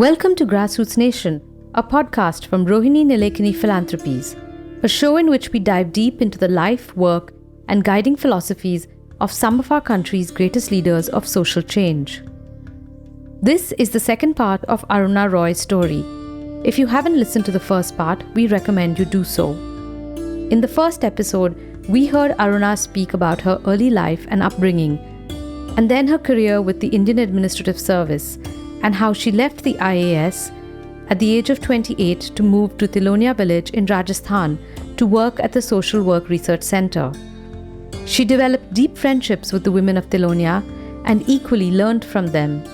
Welcome to Grassroots Nation, a podcast from Rohini Nilekani Philanthropies, a show in which we dive deep into the life, work, and guiding philosophies of some of our country's greatest leaders of social change. This is the second part of Aruna Roy's story. If you haven't listened to the first part, we recommend you do so. In the first episode, we heard Aruna speak about her early life and upbringing, and then her career with the Indian Administrative Service, and how she left the IAS at the age of 28 to move to Tilonia village in Rajasthan to work at the Social Work Research Centre. She developed deep friendships with the women of Tilonia and equally learned from them.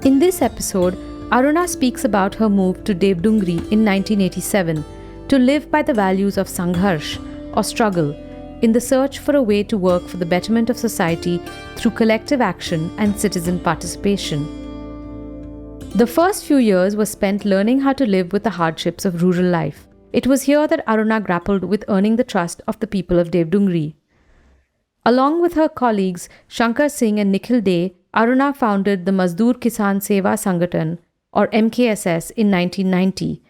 In this episode, Aruna speaks about her move to Devdungri in 1987 to live by the values of Sangharsh, or struggle, in the search for a way to work for the betterment of society through collective action and citizen participation. The first few years were spent learning how to live with the hardships of rural life. It was here that Aruna grappled with earning the trust of the people of Devdungri. Along with her colleagues Shankar Singh and Nikhil Dey, Aruna founded the Mazdoor Kisan Seva Sangathan, or MKSS, in 1990,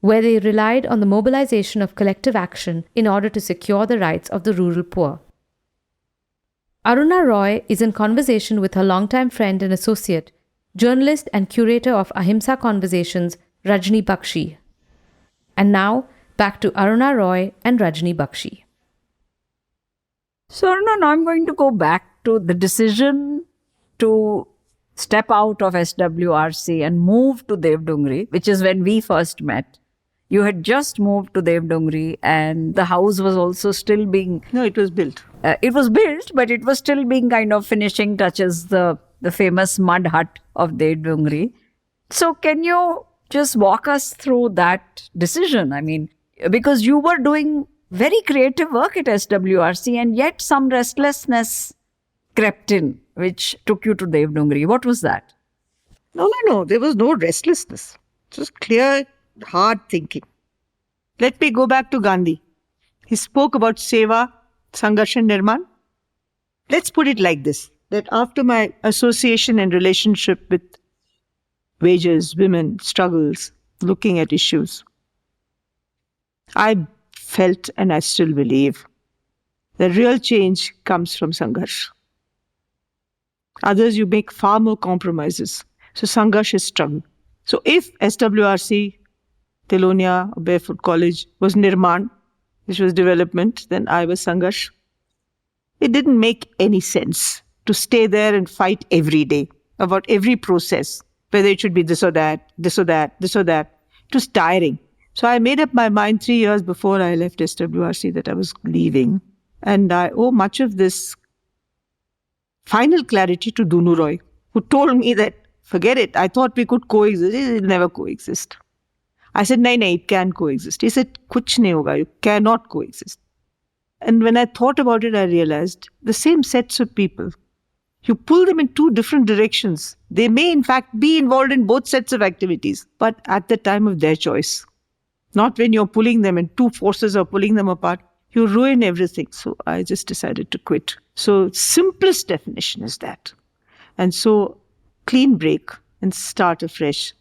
where they relied on the mobilization of collective action in order to secure the rights of the rural poor. Aruna Roy is in conversation with her longtime friend and associate, journalist and curator of Ahimsa Conversations, Rajni Bakshi. And now, back to Aruna Roy and Rajni Bakshi. So, Aruna, now I'm going to go back to the decision to step out of SWRC and move to Devdungri, which is when we first met. You had just moved to Devdungri and the house was also still being... No, it was built. It was built, but it was still being kind of finishing touches, the famous mud hut of Devdungri. So can you just walk us through that decision? I mean, because you were doing very creative work at SWRC and yet some restlessness crept in, which took you to Devdungri. What was that? No. There was no restlessness. Just clear, hard thinking. Let me go back to Gandhi. He spoke about Seva, Sangharsh and Nirman. Let's put it like this, that after my association and relationship with wages, women, struggles, looking at issues, I felt and I still believe that real change comes from Sangharsh. Others, you make far more compromises. So Sangharsh is struggle. So if SWRC, Tilonia, Barefoot College was Nirman, which was development, then I was Sangharsh. It didn't make any sense to stay there and fight every day about every process, whether it should be this or that, this or that, this or that. It was tiring. So I made up my mind 3 years before I left SWRC that I was leaving. And I owe much of this final clarity to Dunu Roy, who told me that, forget it, I thought we could coexist. It will never coexist. I said, nahin, it can coexist. He said, kuch nahi hoga, you cannot coexist. And when I thought about it, I realized the same sets of people, you pull them in two different directions. They may in fact be involved in both sets of activities, but at the time of their choice. Not when you're pulling them and two forces are pulling them apart. You ruin everything. So I just decided to quit. So simplest definition is that. And so clean break and start afresh.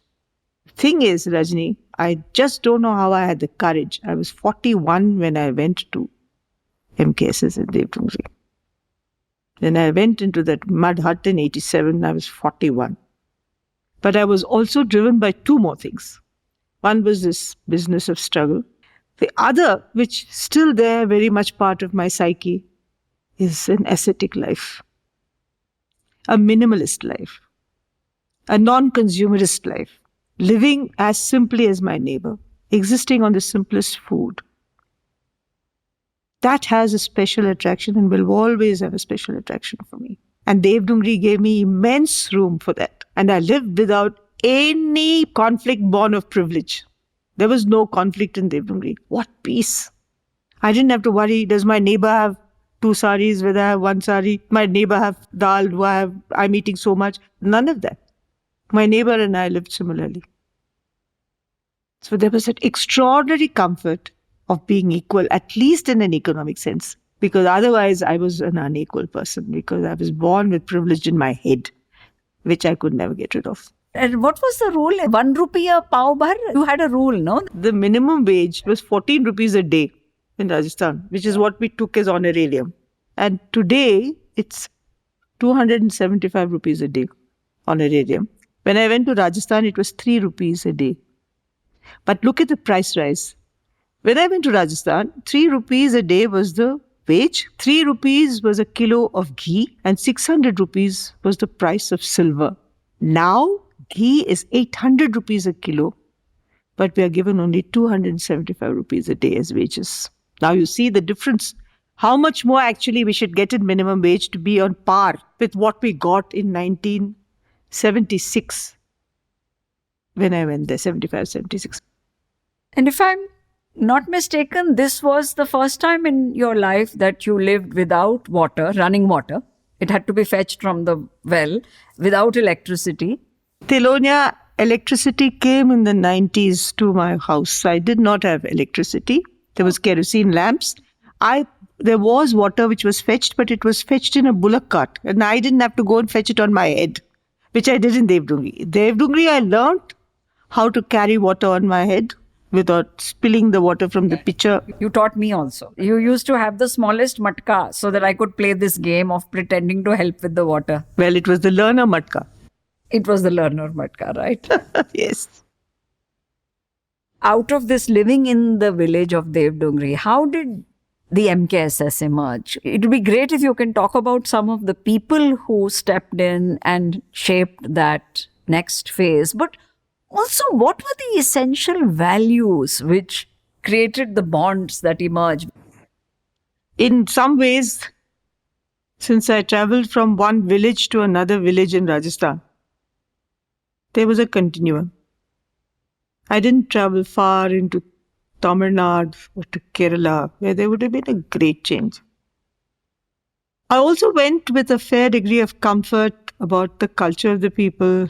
Thing is, Rajni, I just don't know how I had the courage. I was 41 when I went to MKSS in Devdungri. Then I went into that mud hut in 87. I was 41. But I was also driven by two more things. One was this business of struggle. The other, which still there, very much part of my psyche, is an ascetic life. A minimalist life. A non-consumerist life. Living as simply as my neighbor. Existing on the simplest food. That has a special attraction and will always have a special attraction for me. And Devdungri gave me immense room for that. And I lived without any conflict born of privilege. There was no conflict in Devdungri. What peace. I didn't have to worry, does my neighbor have 2 saris, whether I have 1 sari? My neighbor have dal, I'm eating so much? None of that. My neighbor and I lived similarly. So there was that extraordinary comfort of being equal, at least in an economic sense. Because otherwise I was an unequal person, because I was born with privilege in my head, which I could never get rid of. And what was the rule? 1 rupee a pav bhar? You had a rule, no? The minimum wage was 14 rupees a day in Rajasthan, which is what we took as honorarium. And today, it's 275 rupees a day honorarium. When I went to Rajasthan, it was 3 rupees a day. But look at the price rise. When I went to Rajasthan, 3 rupees a day was the wage, 3 rupees was a kilo of ghee, and 600 rupees was the price of silver. Now, ghee is 800 rupees a kilo, but we are given only 275 rupees a day as wages. Now you see the difference. How much more actually we should get in minimum wage to be on par with what we got in 1976 when I went there, 75, 76. And if I'm not mistaken, this was the first time in your life that you lived without water, running water. It had to be fetched from the well, without electricity. Telonia, electricity came in the 90s to my house. I did not have electricity. There was kerosene lamps. There was water which was fetched, but it was fetched in a bullock cart. And I didn't have to go and fetch it on my head, which I did in Devdungri. Devdungri, I learned how to carry water on my head without spilling the water from the pitcher. You taught me also. You used to have the smallest matka so that I could play this game of pretending to help with the water. Well, it was the learner matka. It was the learner matka, right? Yes. Out of this living in the village of Devdungri, how did the MKSS emerge? It would be great if you can talk about some of the people who stepped in and shaped that next phase. But also, what were the essential values which created the bonds that emerged? In some ways, since I traveled from one village to another village in Rajasthan, there was a continuum. I didn't travel far into Tamil Nadu or to Kerala, where there would have been a great change. I also went with a fair degree of comfort about the culture of the people,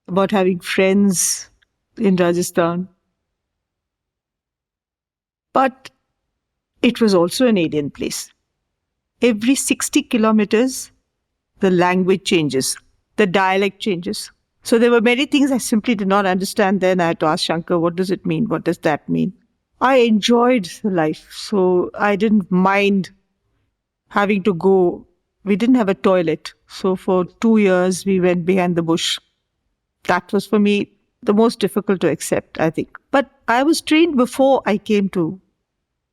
about having friends in Rajasthan. But it was also an alien place. Every 60 kilometers, the language changes, the dialect changes. So there were many things I simply did not understand then. I had to ask Shankar, what does it mean? What does that mean? I enjoyed the life, so I didn't mind having to go. We didn't have a toilet. So for 2 years, we went behind the bush. That was for me the most difficult to accept, I think. But I was trained before I came to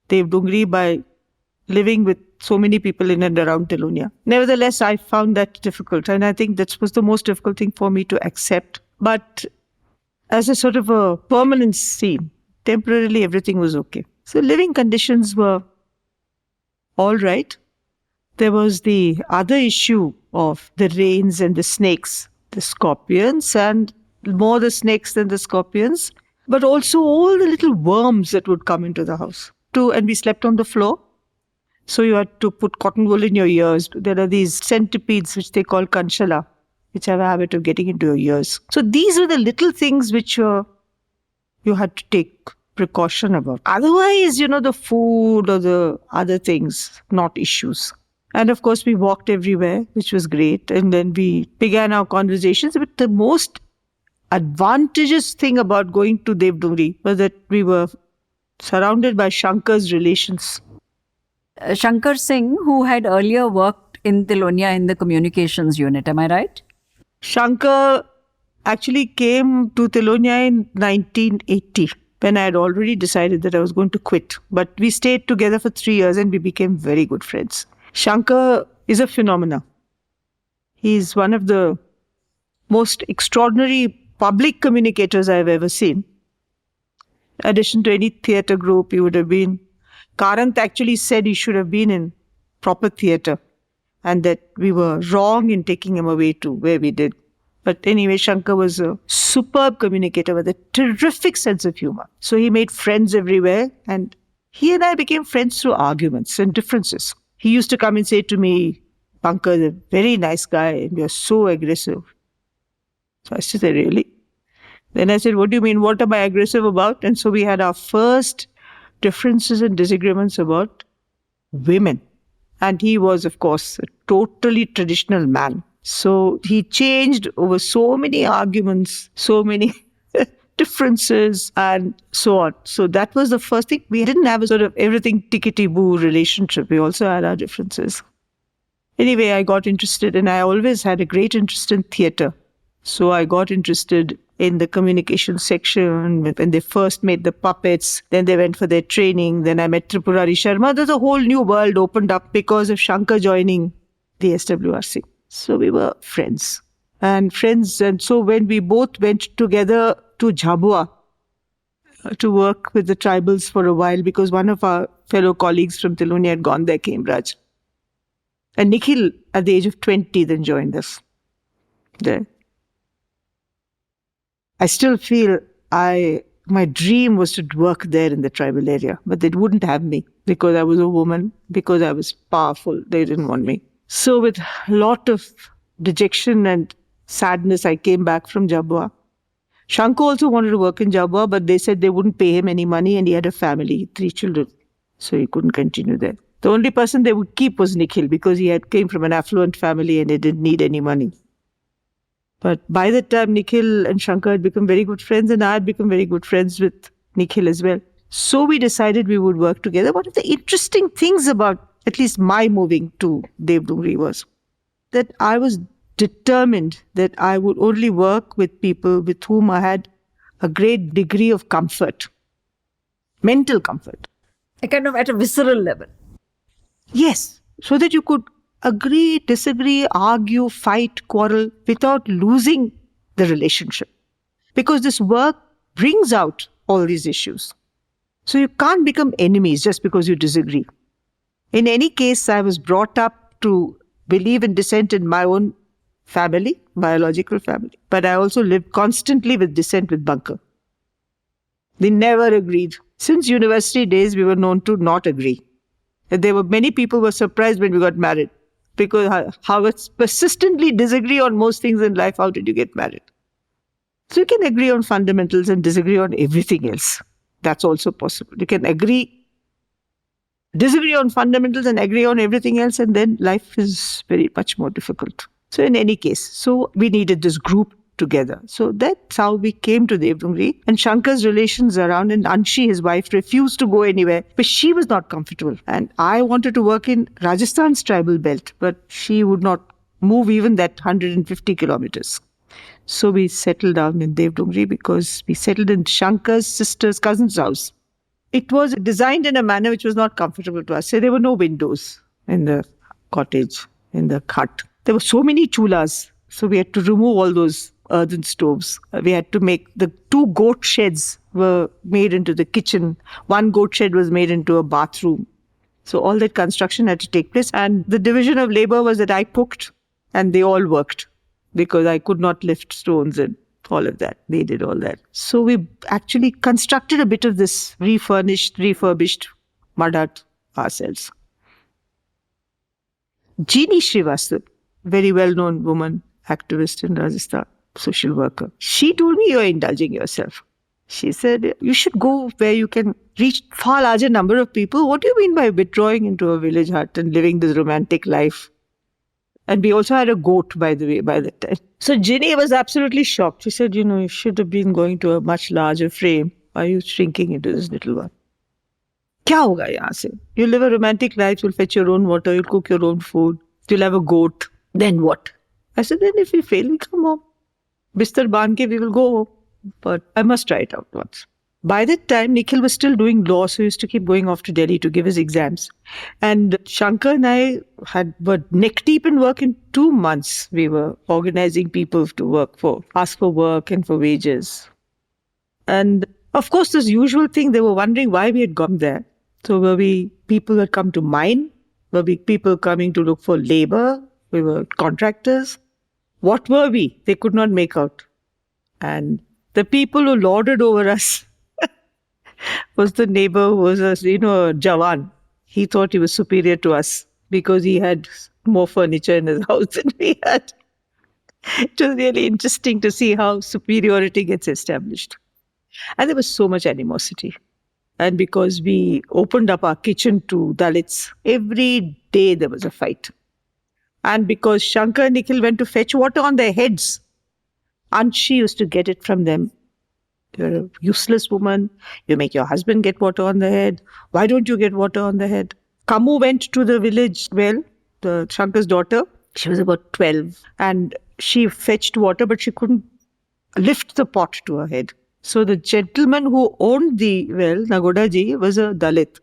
Devdungri by living with so many people in and around Telonia. Nevertheless, I found that difficult, and I think that was the most difficult thing for me to accept. But as a sort of a permanency, temporarily everything was okay. So living conditions were all right. There was the other issue of the rains and the snakes, the scorpions, and more the snakes than the scorpions, but also all the little worms that would come into the house. And we slept on the floor. So you had to put cotton wool in your ears. There are these centipedes, which they call kanshala, which have a habit of getting into your ears. So these were the little things which you had to take precaution about. Otherwise, the food or the other things, not issues. And of course, we walked everywhere, which was great. And then we began our conversations. But the most advantageous thing about going to Devdungri was that we were surrounded by Shankar's relations. Shankar Singh, who had earlier worked in Telonia in the communications unit, am I right? Shankar actually came to Telonia in 1980 when I had already decided that I was going to quit. But we stayed together for 3 years and we became very good friends. Shankar is a phenomena. He's one of the most extraordinary public communicators I've ever seen. In addition to any theatre group, he would have been. Karant actually said he should have been in proper theatre and that we were wrong in taking him away to where we did. But anyway, Shankar was a superb communicator with a terrific sense of humor. So he made friends everywhere, and he and I became friends through arguments and differences. He used to come and say to me, Pankaj, a very nice guy, and you're so aggressive. So I said, really? Then I said, what do you mean? What am I aggressive about? And so we had our first differences and disagreements about women. And he was, of course, a totally traditional man. So he changed over so many arguments, so many differences, and so on. So that was the first thing. We didn't have a sort of everything tickety-boo relationship. We also had our differences. Anyway, I got interested, and I always had a great interest in theatre. So I got interested in the communication section when they first made the puppets. Then they went for their training. Then I met Tripurari Sharma. There's a whole new world opened up because of Shankar joining the SWRC. So we were friends. And so when we both went together to Jhabua to work with the tribals for a while, because one of our fellow colleagues from Tilonia had gone there, Raj. And Nikhil, at the age of 20, then joined us there. I still feel my dream was to work there in the tribal area, but they wouldn't have me because I was a woman, because I was powerful. They didn't want me. So with a lot of dejection and sadness, I came back from Jhabua. Shankar also wanted to work in Jhabua, but they said they wouldn't pay him any money, and he had a family, 3 children. So he couldn't continue there. The only person they would keep was Nikhil, because he came from an affluent family and he didn't need any money. But by that time, Nikhil and Shankar had become very good friends, and I had become very good friends with Nikhil as well. So we decided we would work together. One of the interesting things about at least my moving to Devdungri was that I was determined that I would only work with people with whom I had a great degree of comfort, mental comfort. A kind of at a visceral level. Yes, so that you could agree, disagree, argue, fight, quarrel without losing the relationship. Because this work brings out all these issues. So you can't become enemies just because you disagree. In any case, I was brought up to believe in dissent in my own family, biological family. But I also lived constantly with dissent with Bunker. They never agreed. Since university days, we were known to not agree. There were many people who were surprised when we got married, because how it's persistently disagree on most things in life. How did you get married? So you can agree on fundamentals and disagree on everything else. That's also possible. You can disagree on fundamentals and agree on everything else, and then life is very much more difficult. So in any case, so we needed this group together. So that's how we came to Devdungri. And Shankar's relations around, and Anshi, his wife, refused to go anywhere, but she was not comfortable. And I wanted to work in Rajasthan's tribal belt, but she would not move even that 150 kilometers. So we settled down in Devdungri because we settled in Shankar's sister's cousin's house. It was designed in a manner which was not comfortable to us. So there were no windows in the cottage, in the hut. There were so many chulas. So we had to remove all those earthen stoves. We had to make the 2 goat sheds were made into the kitchen. 1 goat shed was made into a bathroom. So all that construction had to take place. And the division of labor was that I cooked and they all worked, because I could not lift stones and all of that. They did all that. So we actually constructed a bit of this refurbished mud hut ourselves. Jeannie Srivastava, very well-known woman, activist in Rajasthan, social worker. She told me, you're indulging yourself. She said, you should go where you can reach far larger number of people. What do you mean by withdrawing into a village hut and living this romantic life? And we also had a goat, by the way, by that time. So Ginny was absolutely shocked. She said, you should have been going to a much larger frame. Why are you shrinking into this little one? Kya hoga yahan se? You'll live a romantic life, you'll fetch your own water, you'll cook your own food, you'll have a goat. Then what? I said, then if we fail, we come home. Bistar baan ke, we will go home. But I must try it out once. By that time, Nikhil was still doing law, so he used to keep going off to Delhi to give his exams. And Shankar and I were neck deep in work. In 2 months, we were organizing people to ask for work and for wages. And of course, this usual thing, they were wondering why we had gone there. So were we people who had come to mine? Were we people coming to look for labor? We were contractors. What were we? They could not make out. And the people who lorded over us was the neighbor who was a Jawan. He thought he was superior to us because he had more furniture in his house than we had. It was really interesting to see how superiority gets established. And there was so much animosity. And because we opened up our kitchen to Dalits, every day there was a fight. And because Shankar and Nikhil went to fetch water on their heads, Anshi used to get it from them. You're a useless woman. You make your husband get water on the head. Why don't you get water on the head? Kamu went to the village well, the Shankar's daughter. She was about 12 and she fetched water, but she couldn't lift the pot to her head. So the gentleman who owned the well, Nagodaji, was a Dalit.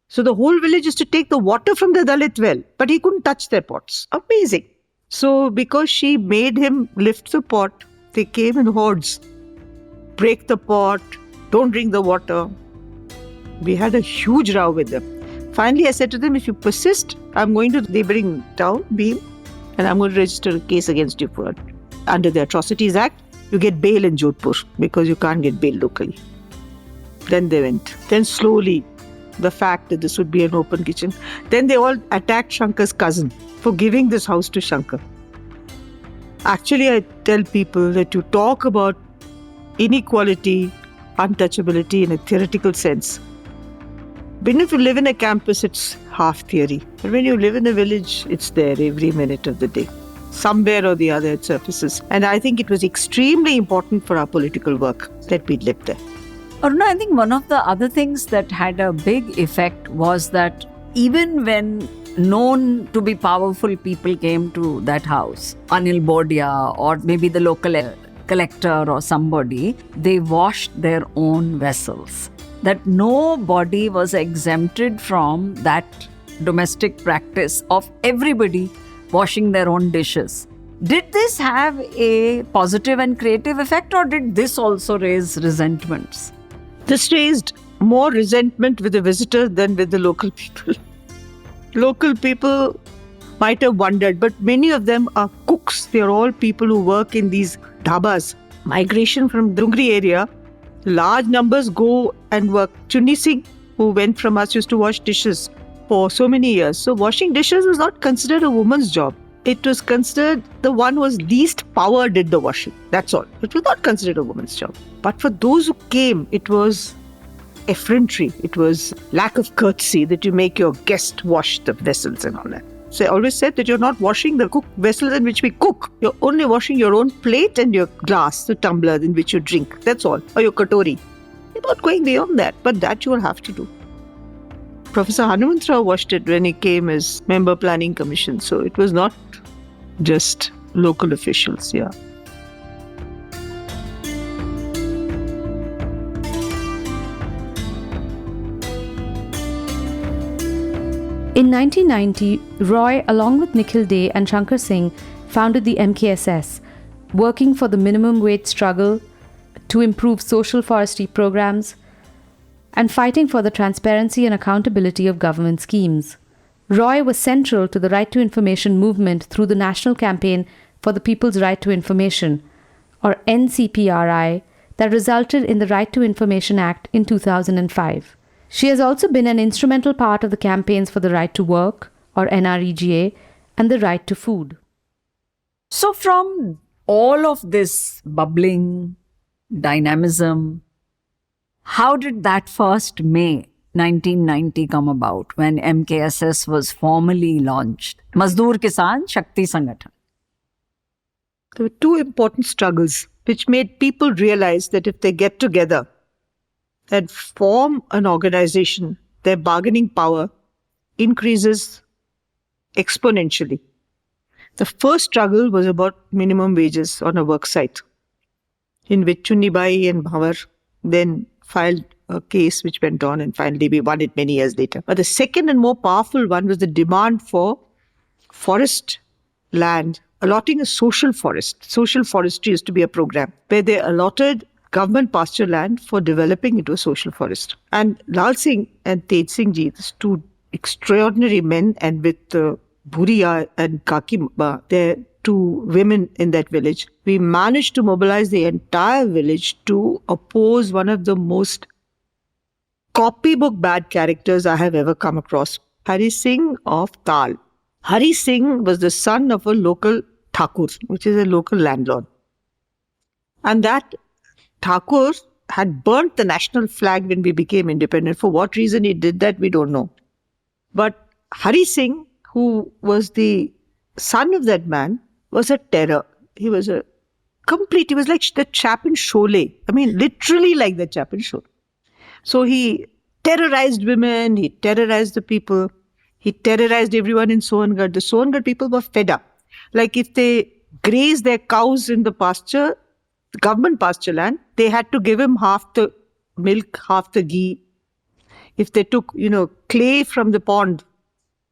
So the whole village used to take the water from the Dalit well, but he couldn't touch their pots. Amazing. So because she made him lift the pot, they came in hordes. Break the pot, don't drink the water. We had a huge row with them. Finally, I said to them, if you persist, I'm going to the neighboring town, Beam, and I'm going to register a case against you for under the Atrocities Act. You get bail in Jodhpur because you can't get bail locally. Then they went. Then slowly, the fact that this would be an open kitchen. Then they all attacked Shankar's cousin for giving this house to Shankar. Actually, I tell people that you talk about inequality, untouchability in a theoretical sense. When if you live in a campus, it's half theory. But when you live in a village, it's there every minute of the day. Somewhere or the other it surfaces. And I think it was extremely important for our political work that we lived there. Aruna, I think one of the other things that had a big effect was that even when known to be powerful people came to that house, Anil Bodia or maybe the local collector or somebody, they washed their own vessels. That nobody was exempted from that domestic practice of everybody washing their own dishes. Did this have a positive and creative effect, or did this also raise resentments? This raised more resentment with the visitors than with the local people. Local people might have wondered, but many of them are cooks. They are all people who work in these dhabas. Migration from Dungri area, large numbers go and work. Chunni Singh, who went from us, used to wash dishes for so many years. So washing dishes was not considered a woman's job. It was considered the one who was least power did the washing. That's all. It was not considered a woman's job. But for those who came, it was effrontery. It was lack of courtesy that you make your guest wash the vessels and all that. So I always said that you're not washing the vessels in which we cook. You're only washing your own plate and your glass, the tumbler in which you drink. That's all. Or your katori. You're not going beyond that. But that you will have to do. Professor Hanumantrao washed it when he came as member planning commission. So it was not just local officials, yeah. In 1990, Roy, along with Nikhil Dey and Shankar Singh, founded the MKSS, working for the minimum wage struggle, to improve social forestry programs, and fighting for the transparency and accountability of government schemes. Roy was central to the Right to Information movement through the National Campaign for the People's Right to Information, or NCPRI, that resulted in the Right to Information Act in 2005. She has also been an instrumental part of the campaigns for the Right to Work, or NREGA, and the Right to Food. So from all of this bubbling, dynamism, how did that first May 1990 come about when MKSS was formally launched? Mazdoor Kisan Shakti Sangathan. There were two important struggles which made people realize that if they get together and form an organization, their bargaining power increases exponentially. The first struggle was about minimum wages on a work site, in which Chunnibai and Bhavar then filed a case which went on, and finally we won it many years later. But the second and more powerful one was the demand for forest land, allotting a social forest. Social forestry used to be a program where they allotted government pasture land for developing into a social forest. And Lal Singh and Tej Singh Ji, these two extraordinary men, and with Bhuriya and Kakima, they're two women in that village, we managed to mobilize the entire village to oppose one of the most copybook bad characters I have ever come across, Hari Singh of Tal. Hari Singh was the son of a local Thakur, which is a local landlord. And that Thakur had burnt the national flag when we became independent. For what reason he did that, we don't know. But Hari Singh, who was the son of that man was a terror. He was he was like the chap in Sholay. I mean, literally like the chap in Sholay. So he terrorized women, he terrorized the people, he terrorized everyone in Sohangad. The Sohangad people were fed up. Like if they grazed their cows in the pasture, government pasture land, they had to give him half the milk, half the ghee. If they took, clay from the pond,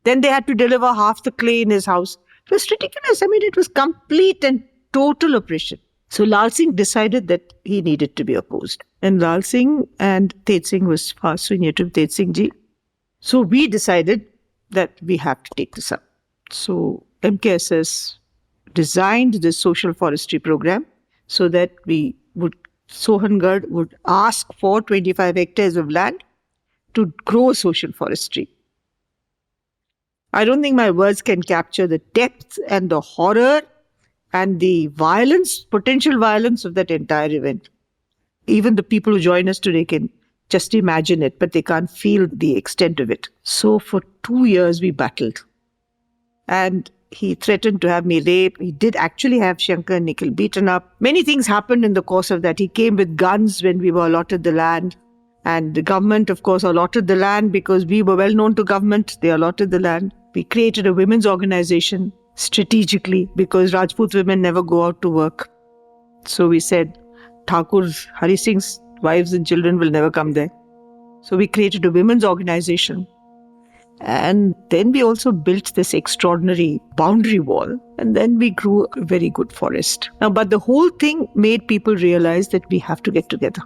then they had to deliver half the clay in his house. It was ridiculous. I mean, it was complete and total oppression. So Lal Singh decided that he needed to be opposed. And Lal Singh and Tej Singh was far superior to Tej Singh ji. So we decided that we have to take this up. So MKSS designed this social forestry program so that Sohangad would ask for 25 hectares of land to grow social forestry. I don't think my words can capture the depth and the horror and the violence, potential violence of that entire event. Even the people who join us today can just imagine it, but they can't feel the extent of it. So for 2 years we battled. And he threatened to have me raped. He did actually have Shankar and Nikhil beaten up. Many things happened in the course of that. He came with guns when we were allotted the land. And the government, of course, allotted the land because we were well known to government. They allotted the land. We created a women's organization strategically because Rajput women never go out to work. So we said, Thakur Hari Singh's wives and children will never come there. So we created a women's organization. And then we also built this extraordinary boundary wall. And then we grew a very good forest. Now, but the whole thing made people realize that we have to get together.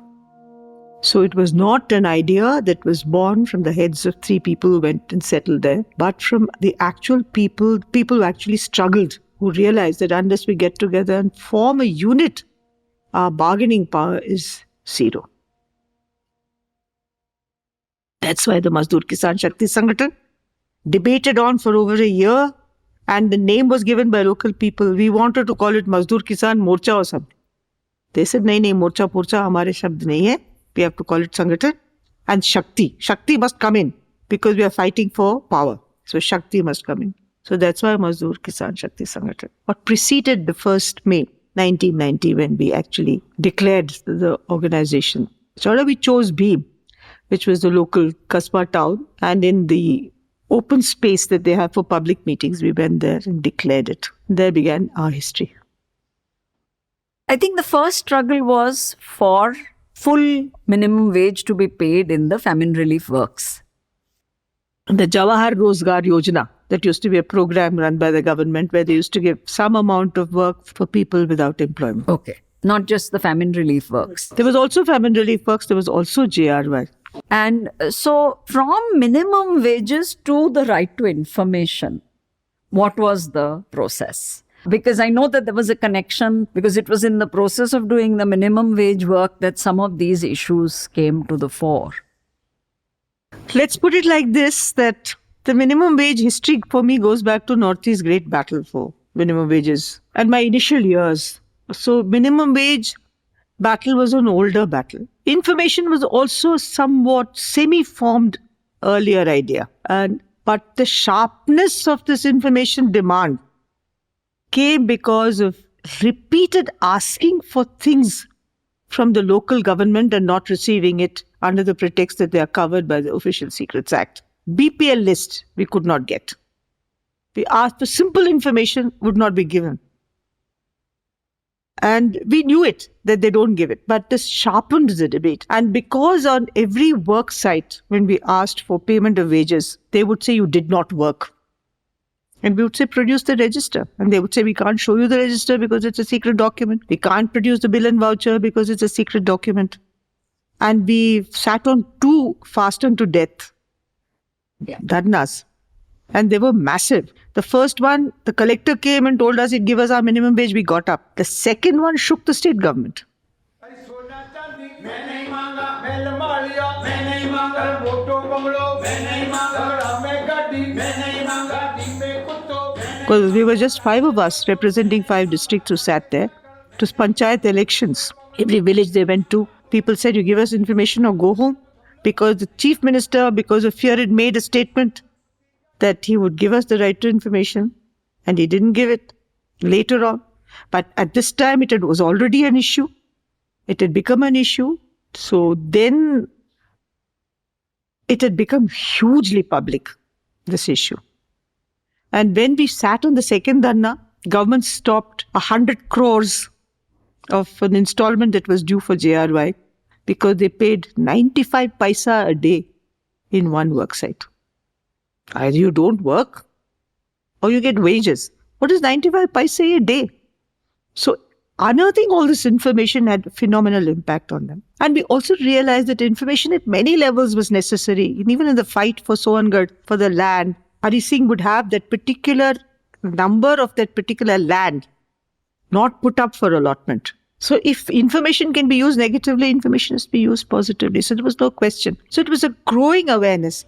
So it was not an idea that was born from the heads of 3 people who went and settled there, but from the actual people who actually struggled, who realized that unless we get together and form a unit, our bargaining power is zero. That's why the Mazdoor Kisan Shakti Sangathan debated on for over a year, and the name was given by local people. We wanted to call it Mazdoor Kisan Morcha or something. They said, nahi, Morcha Porcha hamare shabd nahi hai. We have to call it Sangathan. And Shakti. Shakti must come in because we are fighting for power. So Shakti must come in. So that's why Mazdoor Kisan Shakti Sangathan. What preceded the 1st May 1990 when we actually declared the organization. So we chose Bheem, which was the local Kasbah town. And in the open space that they have for public meetings, we went there and declared it. There began our history. I think the first struggle was for full minimum wage to be paid in the famine relief works. The Jawahar Rozgar Yojana, that used to be a program run by the government where they used to give some amount of work for people without employment. Okay. Not just the famine relief works. There was also famine relief works. There was also JRY. And so from minimum wages to the right to information, what was the process? Because I know that there was a connection because it was in the process of doing the minimum wage work that some of these issues came to the fore. Let's put it like this, that the minimum wage history for me goes back to Northeast's great battle for minimum wages and my initial years. So minimum wage battle was an older battle. Information was also somewhat semi-formed earlier idea. But the sharpness of this information demand came because of repeated asking for things from the local government and not receiving it under the pretext that they are covered by the Official Secrets Act. BPL list we could not get. We asked for simple information, would not be given. And we knew it, that they don't give it. But this sharpened the debate. And because on every work site, when we asked for payment of wages, they would say you did not work. And we would say, produce the register. And they would say, we can't show you the register because it's a secret document. We can't produce the bill and voucher because it's a secret document. And we sat on 2 fastened to death dharnas. And they were massive. The first one, the collector came and told us he'd give us our minimum wage. We got up. The second one shook the state government. Because we were just 5 of us representing 5 districts who sat there. It was panchayat elections. Every village they went to, people said, you give us information or go home. Because the chief minister, because of fear, had made a statement that he would give us the right to information. And he didn't give it later on. But at this time, was already an issue. It had become an issue. So then it had become hugely public, this issue. And when we sat on the second dharna, government stopped 100 crores of an installment that was due for JRY because they paid 95 paisa a day in one worksite. Either you don't work or you get wages. What is 95 paisa a day? So unearthing all this information had a phenomenal impact on them. And we also realized that information at many levels was necessary. And even in the fight for Sohangad, for the land, Hari Singh would have that particular number of that particular land not put up for allotment. So if information can be used negatively, information has to be used positively. So there was no question. So it was a growing awareness.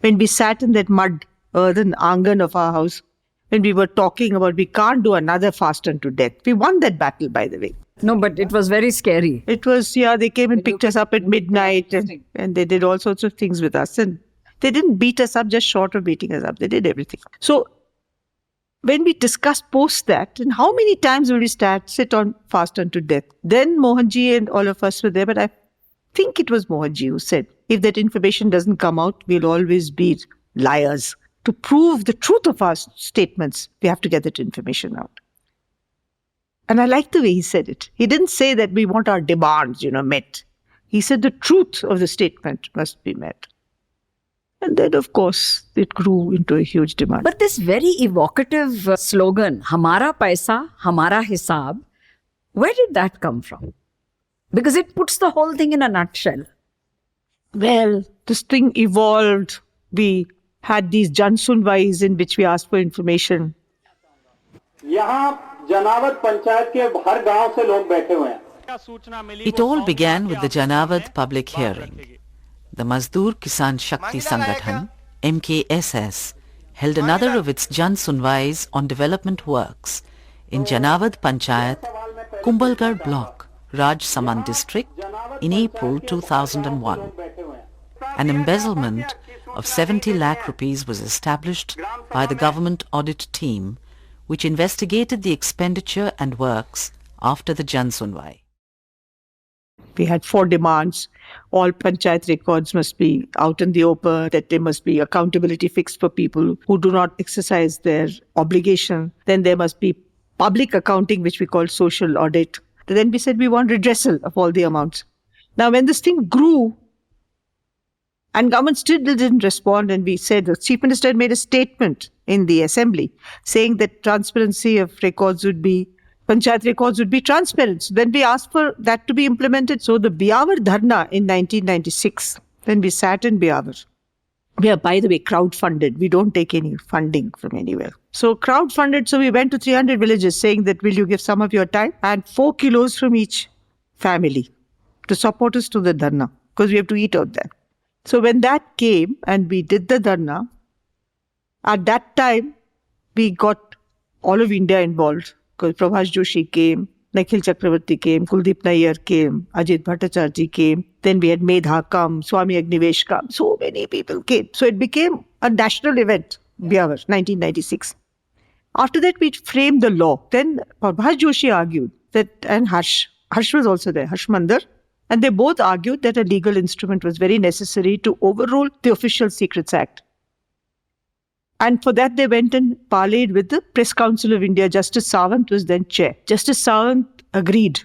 When we sat in that mud, earthen angan of our house, when we were talking about we can't do another fast unto death. We won that battle, by the way. No, but it was very scary. It was, they came and picked us up at midnight and they did all sorts of things with us. And they didn't beat us up just short of beating us up. They did everything. So when we discussed post that, and how many times will we sit on fast unto death? Then Mohanji and all of us were there, but I think it was Mohanji who said, if that information doesn't come out, we'll always be liars. To prove the truth of our statements, we have to get that information out. And I like the way he said it. He didn't say that we want our demands, met. He said the truth of the statement must be met. And then, of course, it grew into a huge demand. But this very evocative slogan, Hamara Paisa, Hamara Hisab, where did that come from? Because it puts the whole thing in a nutshell. Well, this thing evolved. We had these Jan Sunwais in which we asked for information. It all began with the Janavad public hearing. The Mazdoor Kisan Shakti Sangathan, MKSS, held another of its Jan Sunwais on development works in Janavad Panchayat, Kumbalgarh Block, Raj Samand district in April 2001. An embezzlement of 70 lakh rupees was established by the government audit team which investigated the expenditure and works after the Jan Sunwai. We had 4 demands. All panchayat records must be out in the open, that there must be accountability fixed for people who do not exercise their obligation. Then there must be public accounting, which we call social audit. Then we said we want redressal of all the amounts. Now, when this thing grew, and government still didn't respond, and we said the Chief Minister made a statement in the Assembly saying that transparency of records would be, panchayat records would be transparent. So then we asked for that to be implemented. So the Biawar Dharna in 1996, when we sat in Biawar, we are, by the way, crowd-funded. We don't take any funding from anywhere. So crowd-funded, so we went to 300 villages saying that will you give some of your time and 4 kilos from each family to support us to the Dharna, because we have to eat out there. So when that came and we did the Dharna, at that time, we got all of India involved, because Prabhas Joshi came, Nikhil Chakravarti came, Kuldeep Nayyar came, Ajit Bhattacharya came, then we had Medha come, Swami Agnivesh come, so many people came. So it became a national event, Biawar, 1996. After that, we framed the law. Then Prabhas Joshi argued that, and Harsh was also there, Harsh Mandar, and they both argued that a legal instrument was very necessary to overrule the Official Secrets Act. And for that, they went and parleyed with the Press Council of India. Justice Sawant was then chair. Justice Sawant agreed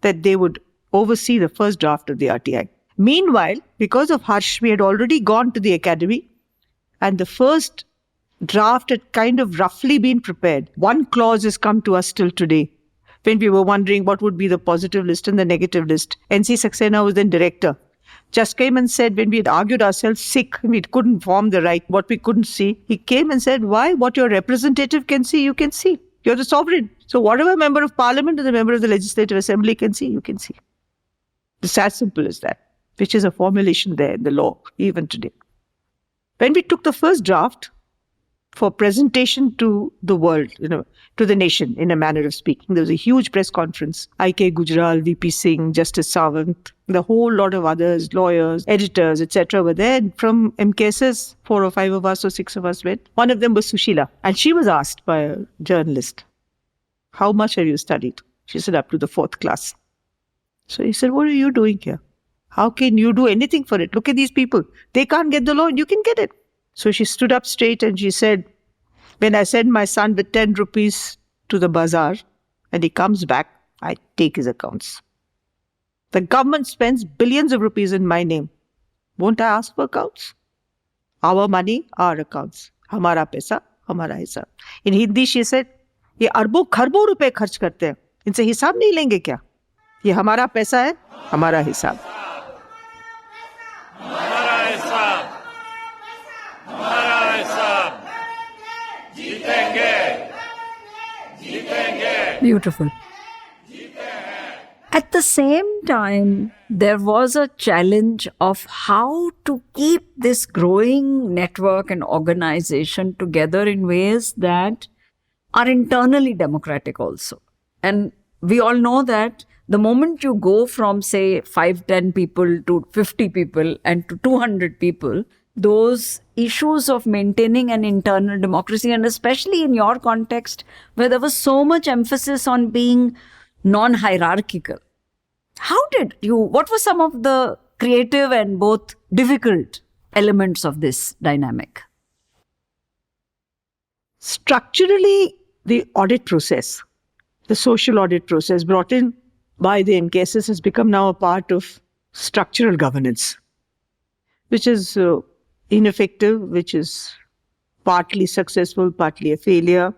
that they would oversee the first draft of the RTI. Meanwhile, because of Harsh, we had already gone to the academy, and the first draft had kind of roughly been prepared. One clause has come to us till today. When we were wondering what would be the positive list and the negative list, N.C. Saxena was then director. Just came and said, when we had argued ourselves sick, we couldn't form the right, what we couldn't see, he came and said, why? What your representative can see, you can see. You're the sovereign. So whatever member of parliament or the member of the legislative assembly can see, you can see. It's as simple as that, which is a formulation there in the law, even today. When we took the first draft, for presentation to the world, to the nation, in a manner of speaking. There was a huge press conference. I.K. Gujral, V.P. Singh, Justice Sawant, the whole lot of others, lawyers, editors, etc. were there. And from MKSS, 4 or 5 of us or 6 of us went. One of them was Sushila. And she was asked by a journalist, how much have you studied? She said, up to the 4th class. So he said, what are you doing here? How can you do anything for it? Look at these people. They can't get the loan. You can get it. So she stood up straight and she said, when I send my son with 10 rupees to the bazaar and he comes back, I take his accounts. The government spends billions of rupees in my name. Won't I ask for accounts? Our money, our accounts. Hamara paisa, hamara hisab. In Hindi she said, ये अरबों खरबों रुपए खर्च करते हैं. इनसे हिसाब नहीं लेंगे क्या? ये हमारा पैसा है, हमारा हिसाब. Beautiful. At the same time, there was a challenge of how to keep this growing network and organization together in ways that are internally democratic also. And we all know that the moment you go from, say, 5-10 people to 50 people and to 200 people, those issues of maintaining an internal democracy, and especially in your context, where there was so much emphasis on being non-hierarchical. What were some of the creative and both difficult elements of this dynamic? Structurally, the audit process, the social audit process brought in by the MKSS has become now a part of structural governance, which is ineffective, which is partly successful, partly a failure,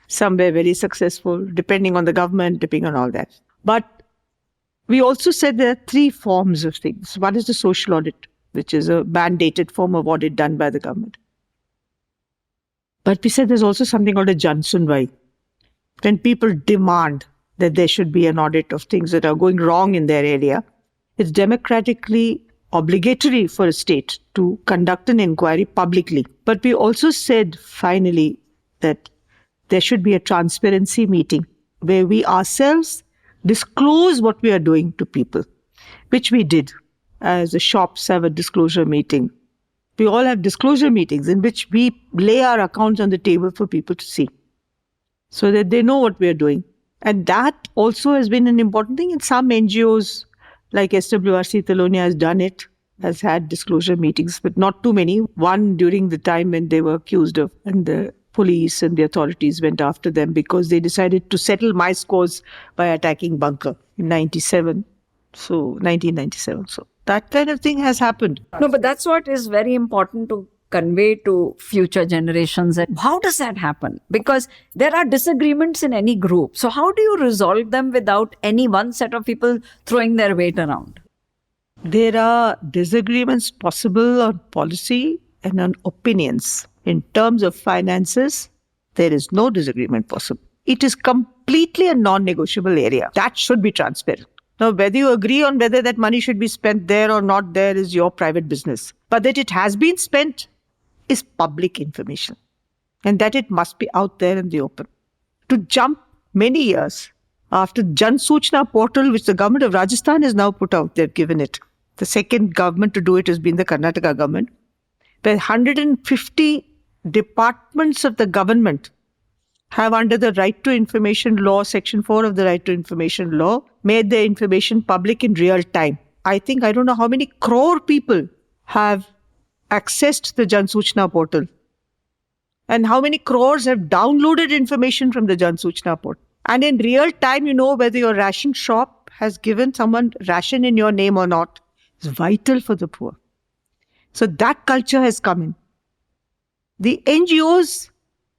somewhere very successful, depending on the government, depending on all that. But we also said there are 3 forms of things. One is the social audit, which is a mandated form of audit done by the government. But we said there's also something called a Jan Sunwai. When people demand that there should be an audit of things that are going wrong in their area, it's democratically obligatory for a state to conduct an inquiry publicly. But we also said finally that there should be a transparency meeting where we ourselves disclose what we are doing to people, which we did. As the shops have a disclosure meeting, we all have disclosure meetings in which we lay our accounts on the table for people to see so that they know what we are doing. And that also has been an important thing. In some NGOs, like SWRC Telonia has done it, has had disclosure meetings, but not too many. One during the time when they were accused of, and the police and the authorities went after them because they decided to settle my scores by attacking bunker in 1997. So that kind of thing has happened. No, but that's what is very important to convey to future generations. And how does that happen? Because there are disagreements in any group. So how do you resolve them without any one set of people throwing their weight around? There are disagreements possible on policy and on opinions. In terms of finances, there is no disagreement possible. It is completely a non-negotiable area. That should be transparent. Now, whether you agree on whether that money should be spent there or not there is your private business. But that it has been spent is public information. And that it must be out there in the open. To jump many years after Jan Suchna portal, which the government of Rajasthan has now put out, they've given it. The second government to do it has been the Karnataka government. Where 150 departments of the government have, under the Right to Information Law, Section 4 of the Right to Information Law, made their information public in real time. I don't know how many crore people have accessed the Jan Suchna portal. And how many crores have downloaded information from the Jan Suchna portal. And in real time, you know whether your ration shop has given someone ration in your name or not. It's vital for the poor. So that culture has come in. The NGOs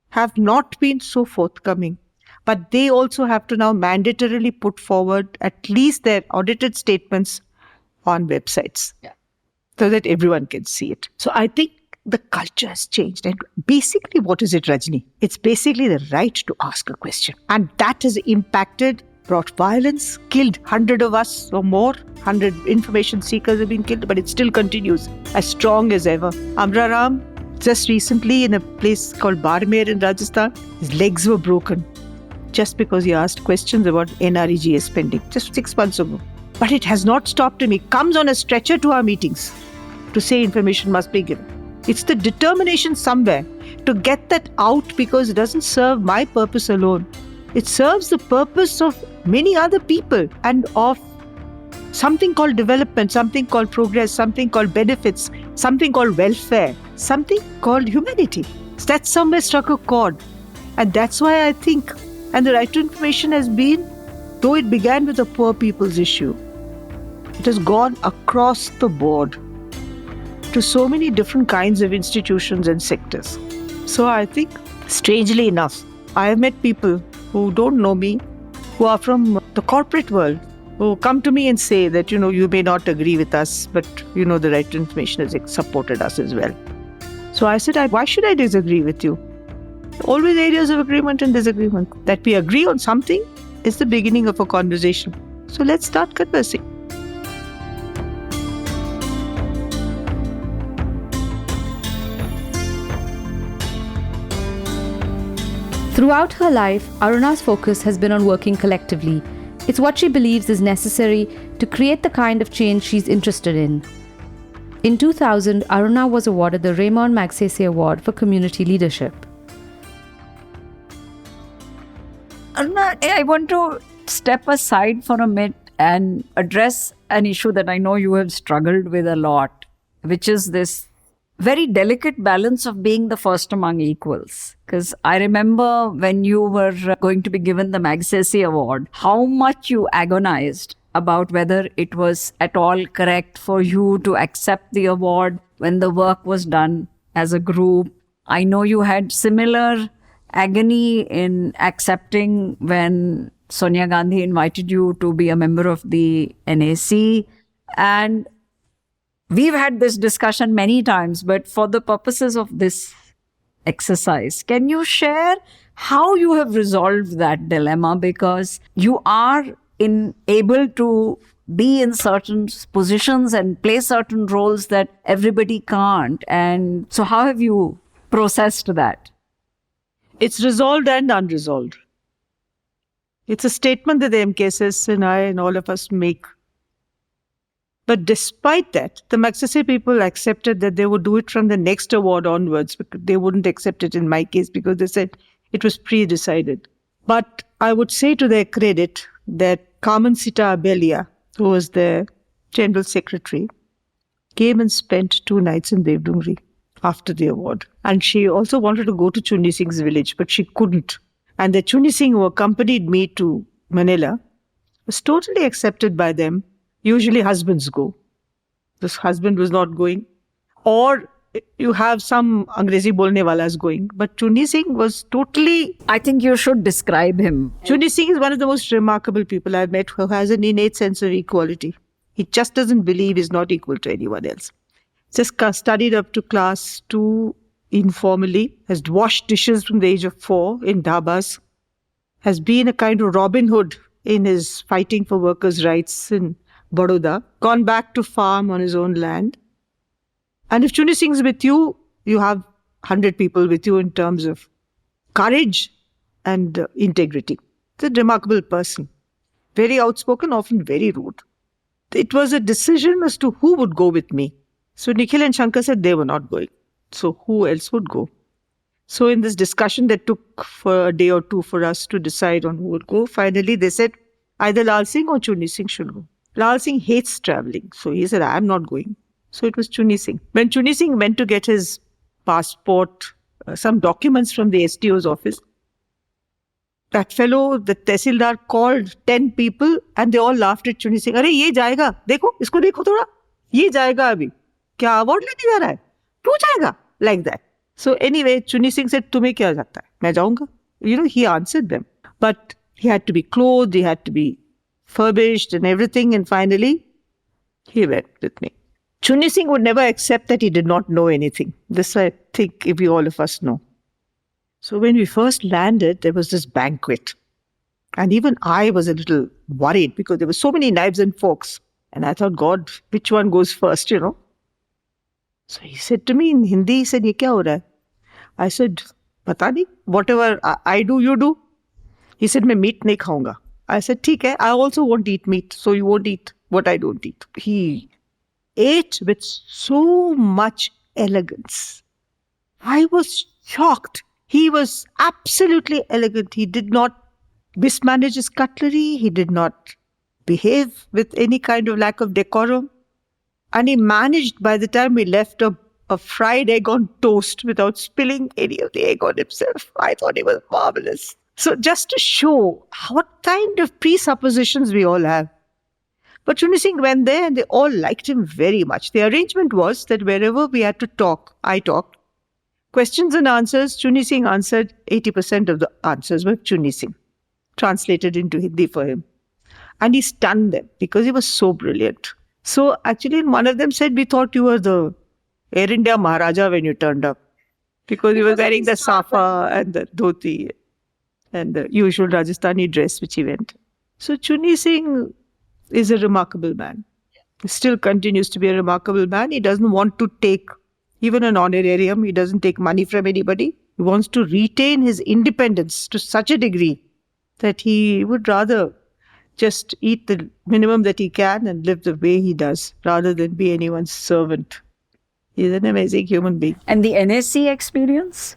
have not been so forthcoming, but they also have to now mandatorily put forward at least their audited statements on websites so that everyone can see it. So I think the culture has changed. And basically, what is it, Rajni? It's basically the right to ask a question. And that has impacted, brought violence, killed 100 of us or more. 100 information seekers have been killed, but it still continues as strong as ever. Amra Ram, Just recently in a place called Barmer in Rajasthan, his legs were broken just because he asked questions about NREGA spending just 6 months ago. But it has not stopped him. He comes on a stretcher to our meetings to say information must be given. It's the determination somewhere to get that out, because it doesn't serve my purpose alone. It serves the purpose of many other people and of something called development, something called progress, something called benefits, something called welfare, something called humanity. That somewhere struck a chord. And that's why I think, and the right to information has been, though it began with the poor people's issue, it has gone across the board to so many different kinds of institutions and sectors. So I think, strangely enough, I have met people who don't know me, who are from the corporate world, who come to me and say that, you may not agree with us, but, the right to information has supported us as well. So I said, why should I disagree with you? Always areas of agreement and disagreement. That we agree on something is the beginning of a conversation. So let's start conversing. Throughout her life, Aruna's focus has been on working collectively. It's what she believes is necessary to create the kind of change she's interested in. In 2000, Aruna was awarded the Raymond Magsaysay Award for Community Leadership. Aruna, I want to step aside for a minute and address an issue that I know you have struggled with a lot, which is this very delicate balance of being the first among equals. Because I remember when you were going to be given the Magsaysay Award, how much you agonized about whether it was at all correct for you to accept the award when the work was done as a group. I know you had similar agony in accepting when Sonia Gandhi invited you to be a member of the NAC. And we've had this discussion many times, but for the purposes of this exercise, can you share how you have resolved that dilemma? Because you are able to be in certain positions and play certain roles that everybody can't. And so how have you processed that? It's resolved and unresolved. It's a statement that the MKSS and I and all of us make. But despite that, the Magsaysay people accepted that they would do it from the next award onwards, because they wouldn't accept it in my case because they said it was pre-decided. But I would say to their credit that Carmen Sita Abelia, who was the General Secretary, came and spent 2 nights in Devdungri after the award. And she also wanted to go to Chunni Singh's village, but she couldn't. And the Chunni Singh who accompanied me to Manila was totally accepted by them. Usually husbands go. This husband was not going. Or you have some Angrezi bolne walas going. But Chunni Singh was totally... I think you should describe him. Chunni Singh is one of the most remarkable people I've met, who has an innate sense of equality. He just doesn't believe he's not equal to anyone else. Just studied up to class 2 informally, has washed dishes from the age of 4 in dhabas, has been a kind of Robin Hood in his fighting for workers' rights in Baroda, gone back to farm on his own land. And if Chunni Singh's with you, you have 100 people with you in terms of courage and integrity. It's a remarkable person. Very outspoken, often very rude. It was a decision as to who would go with me. So Nikhil and Shankar said they were not going. So who else would go? So in this discussion that took for a day or 2 for us to decide on who would go, finally they said either Lal Singh or Chunni Singh should go. Lal Singh hates travelling. So he said, I am not going. So it was Chunni Singh. When Chunni Singh went to get his passport, some documents from the SDO's office, that fellow, the Tehsildar, called 10 people and they all laughed at Chunni Singh. Arey, ye jayega. Dekho, isko dekho thoda. Ye jayega abhi. Kya award lene ja raha hai? Tu jayega. Like that. So anyway, Chunni Singh said, tumhe kya jata hai? Main jaunga. He answered them. But he had to be clothed, he had to be furbished and everything. And finally, he went with me. Chunni Singh would never accept that he did not know anything. This I think we all of us know. So when we first landed, there was this banquet. And even I was a little worried because there were so many knives and forks. And I thought, God, which one goes first, So he said to me in Hindi, he said, "Ye kya ho raha hai?" I said, "Pata nahi, whatever I do, you do." He said, "मैं meat नहीं खाऊंगा." I said, "ठीक है, I also won't eat meat, so you won't eat what I don't eat." He ate with so much elegance. I was shocked. He was absolutely elegant. He did not mismanage his cutlery. He did not behave with any kind of lack of decorum. And he managed, by the time we left, a fried egg on toast without spilling any of the egg on himself. I thought it was marvelous. So just to show what kind of presuppositions we all have. But Chuni Singh went there and they all liked him very much. The arrangement was that wherever we had to talk, I talked. Questions and answers, Chuni Singh answered. 80% of the answers were Chuni Singh, translated into Hindi for him. And he stunned them because he was so brilliant. So actually, one of them said, "We thought you were the Air India Maharaja when you turned up." Because he was wearing the safa and the dhoti and the usual Rajasthani dress which he went. So Chuni Singh is a remarkable man. He still continues to be a remarkable man. He doesn't want to take even an honorarium. He doesn't take money from anybody. He wants to retain his independence to such a degree that he would rather just eat the minimum that he can and live the way he does, rather than be anyone's servant. He's an amazing human being. And the NSC experience?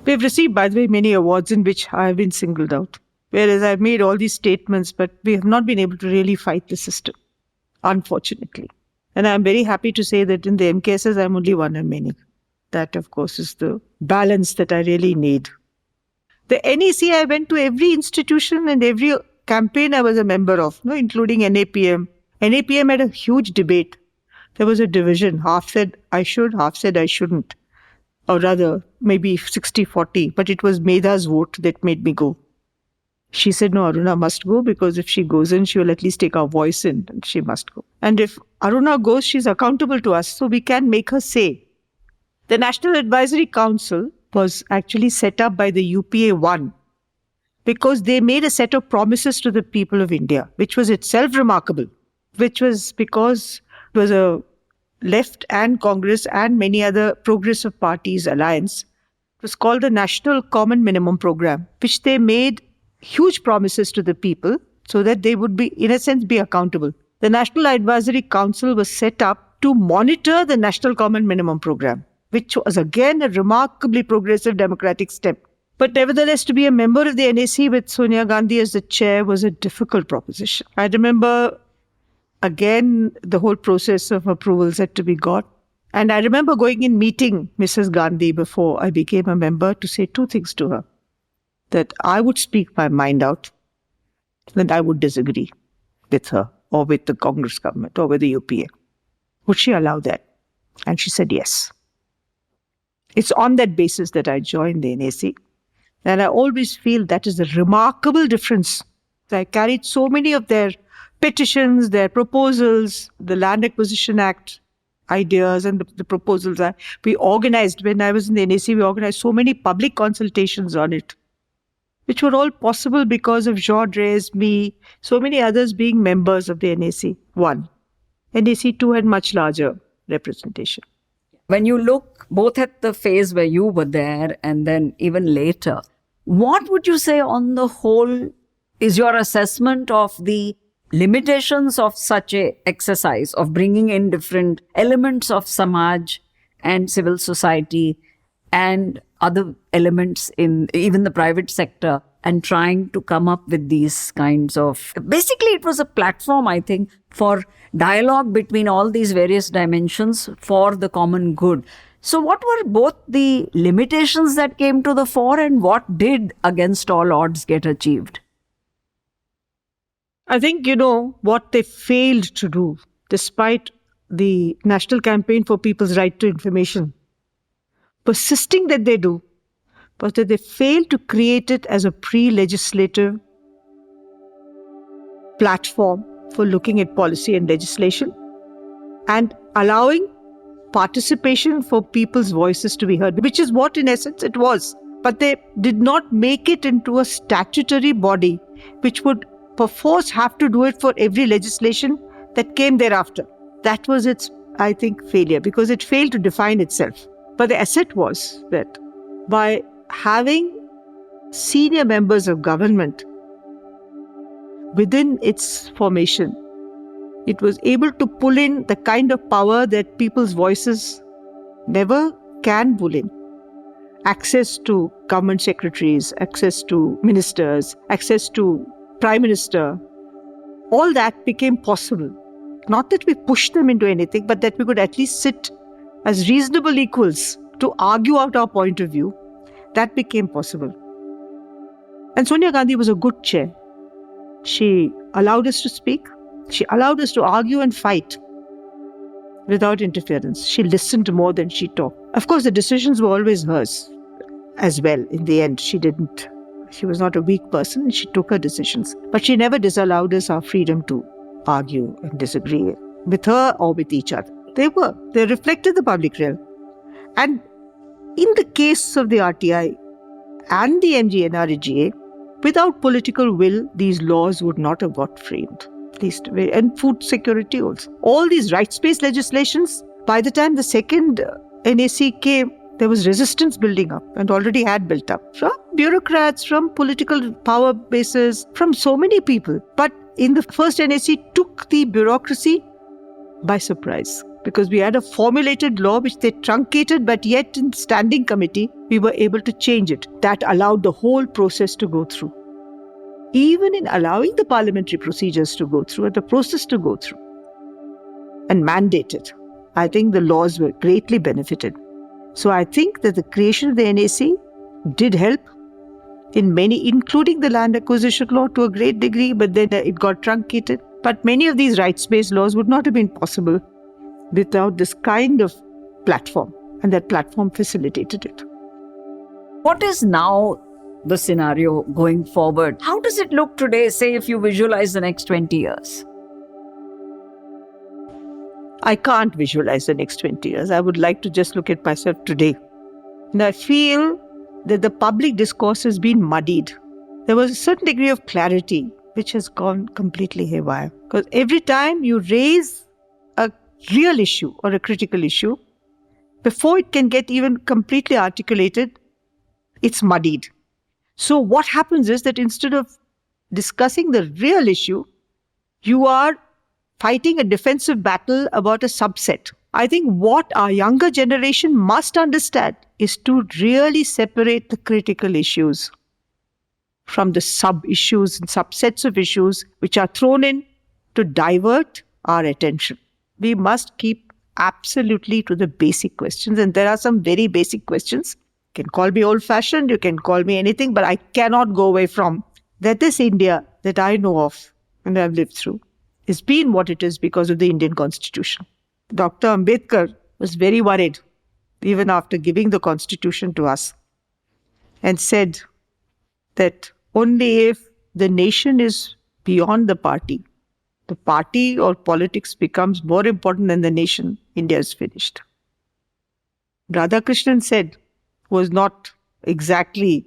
We've received, by the way, many awards in which I have been singled out. Whereas I've made all these statements, but we have not been able to really fight the system, unfortunately. And I'm very happy to say that in the MKSS, I'm only one of many. That, of course, is the balance that I really need. The NEC, I went to every institution and every campaign I was a member of, including NAPM. NAPM had a huge debate. There was a division. Half said I should, half said I shouldn't. Or rather, maybe 60-40. But it was Medha's vote that made me go. She said, "No, Aruna must go, because if she goes in, she will at least take our voice in, and she must go. And if Aruna goes, she's accountable to us, so we can make her say." The National Advisory Council was actually set up by the UPA 1 because they made a set of promises to the people of India, which was itself remarkable, which was because it was a left and Congress and many other progressive parties alliance. It was called the National Common Minimum Program, which they made huge promises to the people so that they would be, in a sense, be accountable. The National Advisory Council was set up to monitor the National Common Minimum Program, which was again a remarkably progressive democratic step. But nevertheless, to be a member of the NAC with Sonia Gandhi as the chair was a difficult proposition. I remember, again, the whole process of approvals had to be got. And I remember going in meeting Mrs. Gandhi before I became a member to say two things to her. That I would speak my mind out, that I would disagree with her or with the Congress government or with the UPA. Would she allow that? And she said yes. It's on that basis that I joined the NAC. And I always feel that is a remarkable difference. I carried so many of their petitions, their proposals, the Land Acquisition Act ideas and the proposals. We organized, when I was in the NAC, we organized so many public consultations on it, which were all possible because of Jean Drey's, me, so many others being members of the NAC 1. NAC 2 had much larger representation. When you look both at the phase where you were there and then even later, what would you say on the whole is your assessment of the limitations of such a exercise of bringing in different elements of Samaj and civil society and other elements in even the private sector and trying to come up with these kinds of... Basically, it was a platform, I think, for dialogue between all these various dimensions for the common good. So what were both the limitations that came to the fore and what did, against all odds, get achieved? I think, what they failed to do, despite the National Campaign for People's Right to Information, persisting that they do, but that they failed to create it as a pre-legislative platform for looking at policy and legislation and allowing participation for people's voices to be heard, which is what in essence it was. But they did not make it into a statutory body which would perforce have to do it for every legislation that came thereafter. That was its I think, failure because it failed to define itself. But the asset was that by having senior members of government within its formation, it was able to pull in the kind of power that people's voices never can pull in. Access to government secretaries, access to ministers, access to prime minister, all that became possible. Not that we pushed them into anything, but that we could at least sit as reasonable equals to argue out our point of view. That became possible. And Sonia Gandhi was a good chair. She allowed us to speak. She allowed us to argue and fight without interference. She listened more than she talked. Of course, the decisions were always hers as well. In the end, she was not a weak person and she took her decisions. But she never disallowed us our freedom to argue and disagree with her or with each other. They reflected the public realm. And in the case of the RTI and the MGNREGA, without political will, these laws would not have got framed. And food security also. All these rights-based legislations, by the time the second NAC came, there was resistance building up and already had built up from bureaucrats, from political power bases, from so many people. But in the first NAC took the bureaucracy by surprise because we had a formulated law which they truncated, but yet in standing committee, we were able to change it. That allowed the whole process to go through. Even in allowing the parliamentary procedures to go through and the process to go through and mandated, I think the laws were greatly benefited. So I think that the creation of the NAC did help in many, including the land acquisition law to a great degree, but then it got truncated. But many of these rights-based laws would not have been possible without this kind of platform, and that platform facilitated it. What is now the scenario going forward? How does it look today, say, if you visualize the next 20 years? I can't visualize the next 20 years. I would like to just look at myself today. And I feel that the public discourse has been muddied. There was a certain degree of clarity which has gone completely haywire. Because every time you raise a real issue or a critical issue, before it can get even completely articulated, it's muddied. So what happens is that instead of discussing the real issue, you are fighting a defensive battle about a subset. I think what our younger generation must understand is to really separate the critical issues from the sub-issues and subsets of issues which are thrown in to divert our attention. We must keep absolutely to the basic questions, and there are some very basic questions. You can call me old-fashioned, you can call me anything, but I cannot go away from that this India that I know of and I've lived through has been what it is because of the Indian Constitution. Dr. Ambedkar was very worried even after giving the Constitution to us and said that only if the nation is beyond the party or politics becomes more important than the nation, India is finished. Radhakrishnan said, was not exactly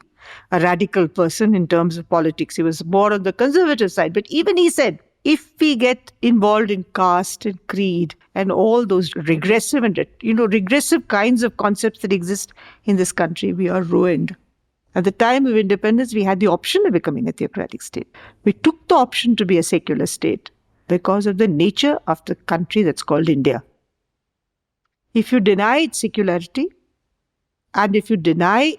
a radical person in terms of politics. He was more on the conservative side. But even he said, if we get involved in caste and creed and all those regressive kinds of concepts that exist in this country, we are ruined. At the time of independence, we had the option of becoming a theocratic state. We took the option to be a secular state because of the nature of the country that's called India. If you deny its secularity, and if you deny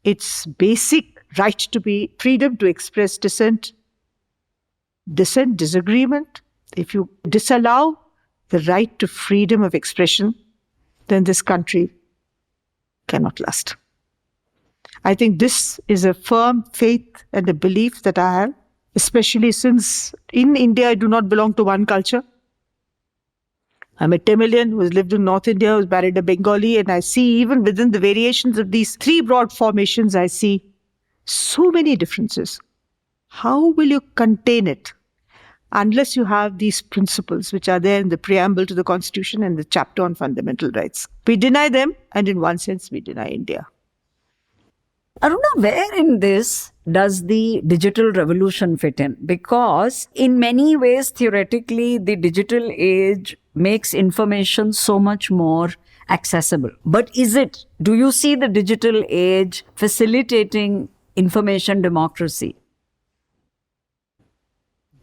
its basic right to be freedom to express dissent, disagreement, if you disallow the right to freedom of expression, then this country cannot last. I think this is a firm faith and a belief that I have, especially since in India I do not belong to one culture. I'm a Tamilian who has lived in North India, who's married a Bengali, and I see even within the variations of these three broad formations, I see so many differences. How will you contain it unless you have these principles which are there in the preamble to the Constitution and the chapter on fundamental rights? We deny them, and in one sense, we deny India. Aruna, where in this does the digital revolution fit in? Because in many ways, theoretically, the digital age makes information so much more accessible. But is it? Do you see the digital age facilitating information democracy?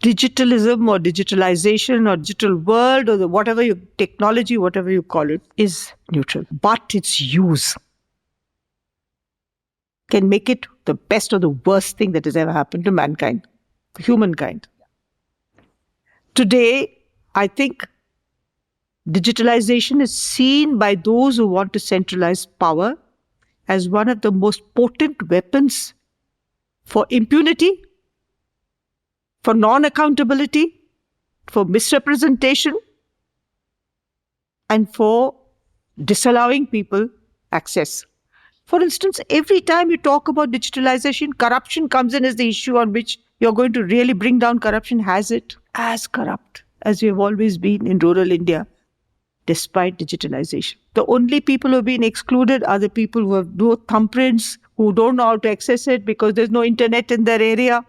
Digitalism or digitalization or digital world or whatever you technology, whatever you call it, is neutral. But its use can make it the best or the worst thing that has ever happened to mankind, humankind. Today, I think digitalization is seen by those who want to centralize power as one of the most potent weapons for impunity, for non-accountability, for misrepresentation, and for disallowing people access. For instance, every time you talk about digitalization, corruption comes in as the issue on which you're going to really bring down corruption. Has it as corrupt as we have always been in rural India, despite digitalization? The only people who have been excluded are the people who have no thumbprints, who don't know how to access it because there's no internet in their area.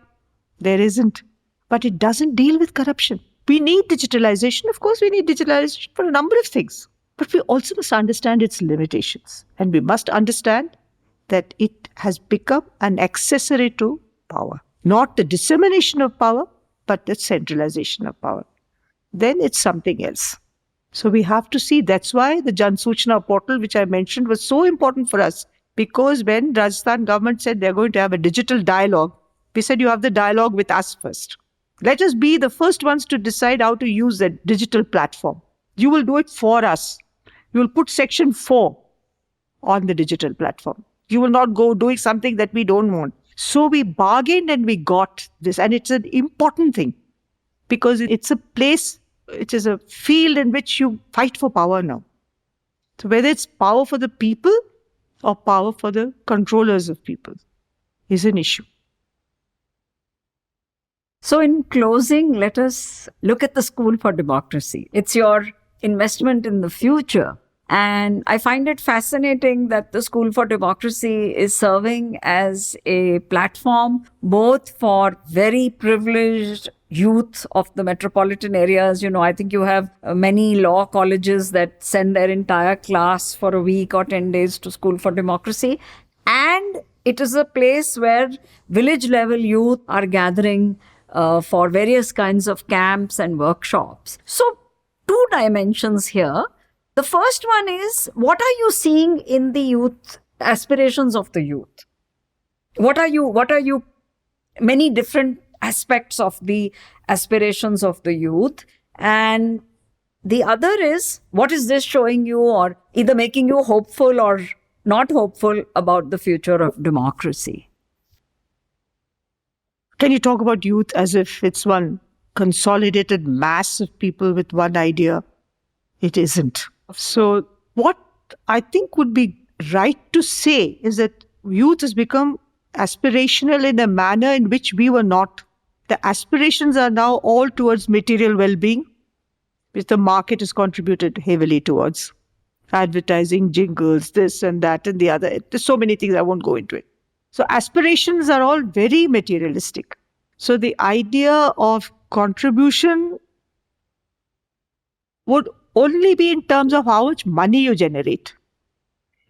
There isn't. But it doesn't deal with corruption. We need digitalization. Of course, we need digitalization for a number of things. But we also must understand its limitations. And we must understand that it has become an accessory to power. Not the dissemination of power, but the centralization of power. Then it's something else. So we have to see. That's why the Jan Suchna portal, which I mentioned, was so important for us. Because when Rajasthan government said they're going to have a digital dialogue, we said you have the dialogue with us first. Let us be the first ones to decide how to use that digital platform. You will do it for us. You will put section 4 on the digital platform. You will not go doing something that we don't want. So we bargained and we got this. And it's an important thing because it's a place, it is a field in which you fight for power now. So whether it's power for the people or power for the controllers of people is an issue. So in closing, let us look at the School for Democracy. It's your investment in the future. And I find it fascinating that the School for Democracy is serving as a platform both for very privileged youth of the metropolitan areas. You know, I think you have many law colleges that send their entire class for a week or 10 days to School for Democracy. And it is a place where village level youth are gathering for various kinds of camps and workshops. So, two dimensions here. The first one is, what are you seeing in the youth, aspirations of the youth? What are you, many different aspects of the aspirations of the youth? And the other is, what is this showing you or either making you hopeful or not hopeful about the future of democracy? Can you talk about youth as if it's one consolidated mass of people with one idea? It isn't. So what I think would be right to say is that youth has become aspirational in a manner in which we were not. The aspirations are now all towards material well-being, which the market has contributed heavily towards. Advertising, jingles, this and that and the other. There's so many things, I won't go into it. So aspirations are all very materialistic. So the idea of contribution would only be in terms of how much money you generate.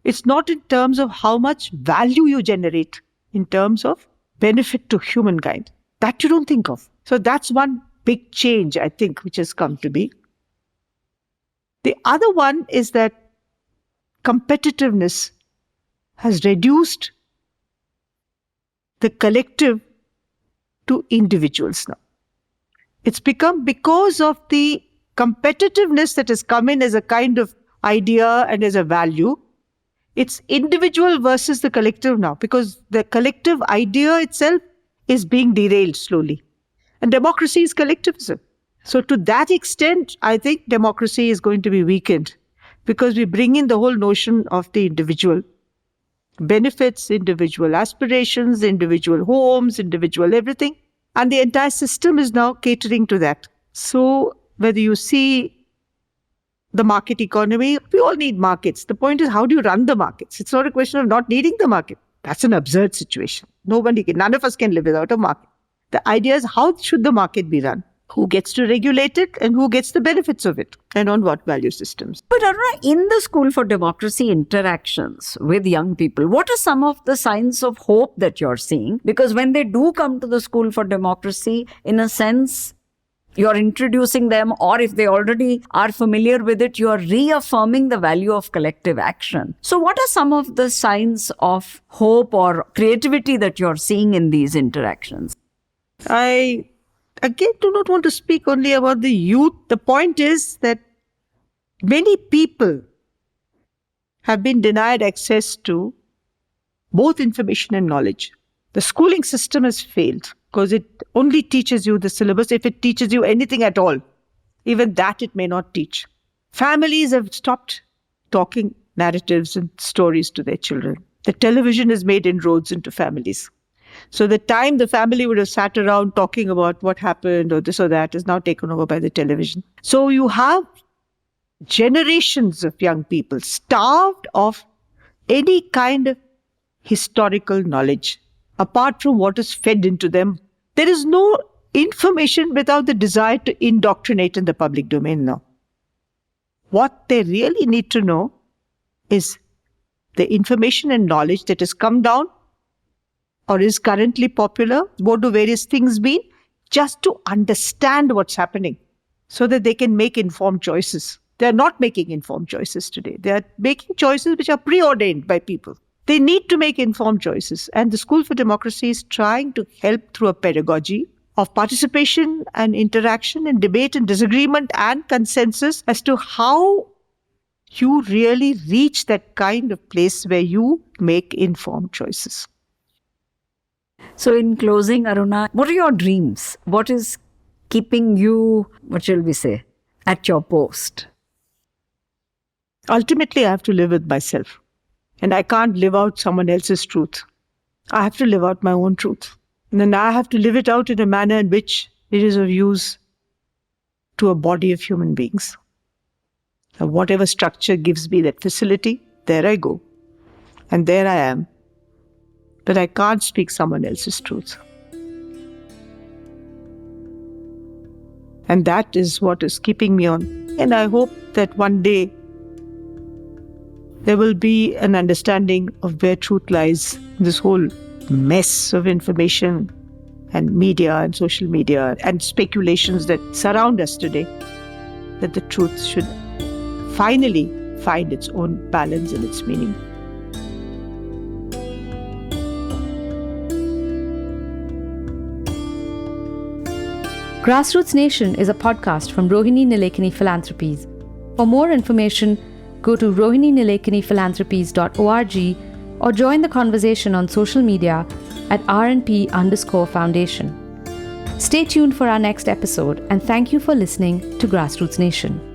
It's not in terms of how much value you generate, in terms of benefit to humankind. That you don't think of. So that's one big change, I think, which has come to be. The other one is that competitiveness has reduced the collective to individuals now. It's become because of the competitiveness that has come in as a kind of idea and as a value. It's individual versus the collective now, because the collective idea itself is being derailed slowly. And democracy is collectivism. So to that extent, I think democracy is going to be weakened because we bring in the whole notion of the individual benefits, individual aspirations, individual homes, individual everything. And the entire system is now catering to that. So whether you see the market economy, we all need markets. The point is, how do you run the markets? It's not a question of not needing the market. That's an absurd situation. None of us can live without a market. The idea is, how should the market be run? Who gets to regulate it and who gets the benefits of it, and on what value systems? But Aruna, in the School for Democracy interactions with young people, what are some of the signs of hope that you're seeing? Because when they do come to the School for Democracy, in a sense, you're introducing them, or if they already are familiar with it, you're reaffirming the value of collective action. So what are some of the signs of hope or creativity that you're seeing in these interactions? I, again, do not want to speak only about the youth. The point is that many people have been denied access to both information and knowledge. The schooling system has failed because it only teaches you the syllabus, if it teaches you anything at all. Even that it may not teach. Families have stopped talking narratives and stories to their children. The television has made inroads into families. So the time the family would have sat around talking about what happened or this or that is now taken over by the television. So you have generations of young people starved of any kind of historical knowledge. Apart from what is fed into them, there is no information without the desire to indoctrinate in the public domain now. What they really need to know is the information and knowledge that has come down or is currently popular. What do various things mean? Just to understand what's happening so that they can make informed choices. They are not making informed choices today. They are making choices which are preordained by people. They need to make informed choices. And the School for Democracy is trying to help through a pedagogy of participation and interaction and debate and disagreement and consensus as to how you really reach that kind of place where you make informed choices. So in closing, Aruna, what are your dreams? What is keeping you, what shall we say, at your post? Ultimately, I have to live with myself. And I can't live out someone else's truth. I have to live out my own truth. And then I have to live it out in a manner in which it is of use to a body of human beings. So whatever structure gives me that facility, there I go. And there I am. But I can't speak someone else's truth. And that is what is keeping me on. And I hope that one day there will be an understanding of where truth lies. This whole mess of information and media and social media and speculations that surround us today, that the truth should finally find its own balance and its meaning. Grassroots Nation is a podcast from Rohini Nilekani Philanthropies. For more information, go to rohininilekani-philanthropies.org or join the conversation on social media at RNP_foundation. Stay tuned for our next episode, and thank you for listening to Grassroots Nation.